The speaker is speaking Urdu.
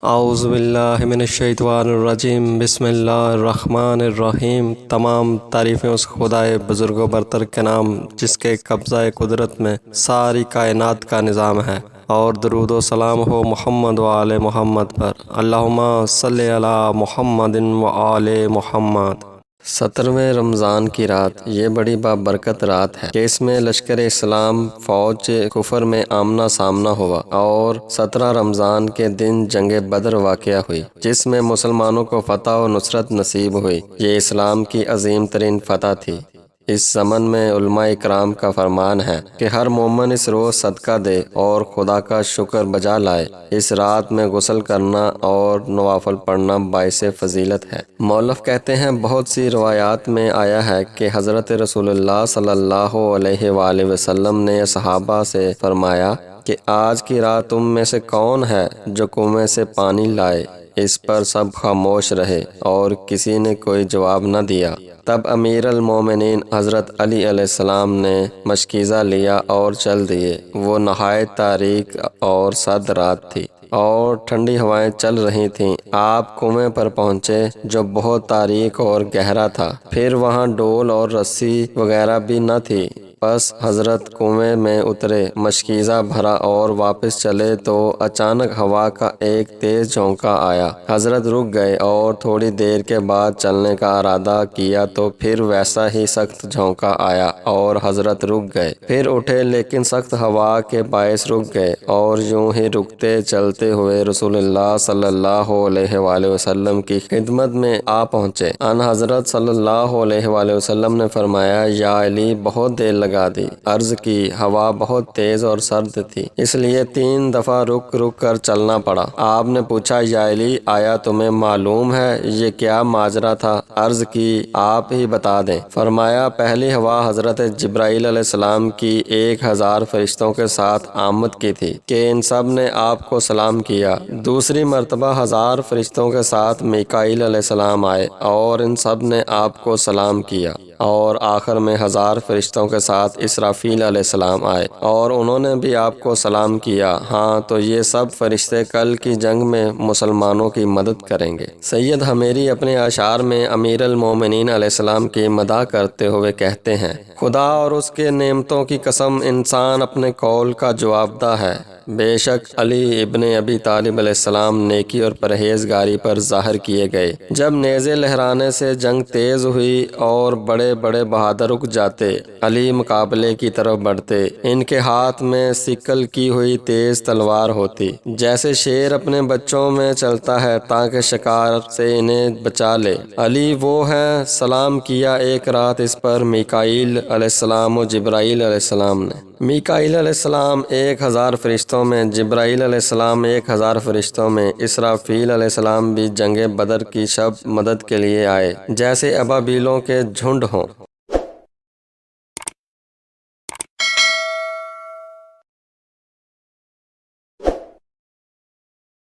اعوذ باللہ من الشیطان الرجیم، بسم اللہ الرحمن الرحیم۔ تمام تعریفیں اس خدائے بزرگ و برتر کے نام جس کے قبضہ قدرت میں ساری کائنات کا نظام ہے، اور درود و سلام ہو محمد و آل محمد پر۔ اللہم صلی علی محمد و آل محمد۔ 17ویں رمضان کی رات یہ بڑی بابرکت رات ہے کہ اس میں لشکر اسلام فوج کفر میں آمنا سامنا ہوا، اور 17 رمضان کے دن جنگ بدر واقع ہوئی، جس میں مسلمانوں کو فتح و نصرت نصیب ہوئی۔ یہ اسلام کی عظیم ترین فتح تھی۔ اس زمن میں علماء اکرام کا فرمان ہے کہ ہر مومن اس روز صدقہ دے اور خدا کا شکر بجا لائے۔ اس رات میں غسل کرنا اور نوافل پڑھنا باعث فضیلت ہے۔ مولف کہتے ہیں، بہت سی روایات میں آیا ہے کہ حضرت رسول اللہ صلی اللہ علیہ وآلہ وسلم نے صحابہ سے فرمایا کہ آج کی رات تم میں سے کون ہے جو کنویں سے پانی لائے؟ اس پر سب خاموش رہے اور کسی نے کوئی جواب نہ دیا۔ تب امیر المومنین حضرت علی علیہ السلام نے مشکیزہ لیا اور چل دیے۔ وہ نہایت تاریک اور سرد رات تھی اور ٹھنڈی ہوائیں چل رہی تھیں۔ آپ کنویں پر پہنچے جو بہت تاریک اور گہرا تھا، پھر وہاں ڈول اور رسی وغیرہ بھی نہ تھی۔ پس حضرت کنویں میں اترے، مشکیزہ بھرا اور واپس چلے تو اچانک ہوا کا ایک تیز جھونکا آیا۔ حضرت رک گئے اور تھوڑی دیر کے بعد چلنے کا ارادہ کیا تو پھر ویسا ہی سخت جھونکا آیا اور حضرت رک گئے۔ پھر اٹھے لیکن سخت ہوا کے باعث رک گئے، اور یوں ہی رکتے چلتے ہوئے رسول اللہ صلی اللہ علیہ وآلہ وسلم کی خدمت میں آ پہنچے۔ ان حضرت صلی اللہ علیہ وآلہ وسلم نے فرمایا، یا علی بہت دیر لگا دی۔ عرض کی، ہوا بہت تیز اور سرد تھی، اس لیے 3 دفعہ رک کر چلنا پڑا۔ آپ نے پوچھا، یا علی آیا تمہیں معلوم ہے یہ کیا ماجرا تھا؟ عرض کی، آپ ہی بتا دیں۔ فرمایا، پہلی ہوا حضرت جبرائیل علیہ السلام کی 1000 فرشتوں کے ساتھ آمد کی تھی کہ ان سب نے آپ کو سلام کیا۔ دوسری مرتبہ 1000 فرشتوں کے ساتھ میکائیل علیہ السلام آئے اور ان سب نے آپ کو سلام کیا، اور آخر میں 1000 فرشتوں کے ساتھ اسرافیل علیہ السلام آئے اور انہوں نے بھی آپ کو سلام کیا۔ ہاں، تو یہ سب فرشتے کل کی جنگ میں مسلمانوں کی مدد کریں گے۔ سید حمیری اپنے اشعار میں امیر المومنین علیہ السلام کی مدح کرتے ہوئے کہتے ہیں، خدا اور اس کے نعمتوں کی قسم، انسان اپنے قول کا جوابدہ ہے۔ بے شک علی ابن ابی طالب علیہ السلام نیکی اور پرہیزگاری پر ظاہر کیے گئے۔ جب نیزے لہرانے سے جنگ تیز ہوئی اور بڑے بڑے بہادر رک جاتے، علی مقابلے کی طرف بڑھتے۔ ان کے ہاتھ میں سکل کی ہوئی تیز تلوار ہوتی، جیسے شیر اپنے بچوں میں چلتا ہے تاکہ شکار سے انہیں بچا لے۔ علی وہ ہیں، سلام کیا ایک رات اس پر میکائیل علیہ السلام و جبرائیل علیہ السلام نے۔ میکائیل علیہ السلام 1000 فرشتوں میں، جبرائیل علیہ السلام 1000 فرشتوں میں، اسرافیل علیہ السلام بھی جنگ بدر کی شب مدد کے لیے آئے، جیسے ابابیلوں کے جھنڈ ہوں۔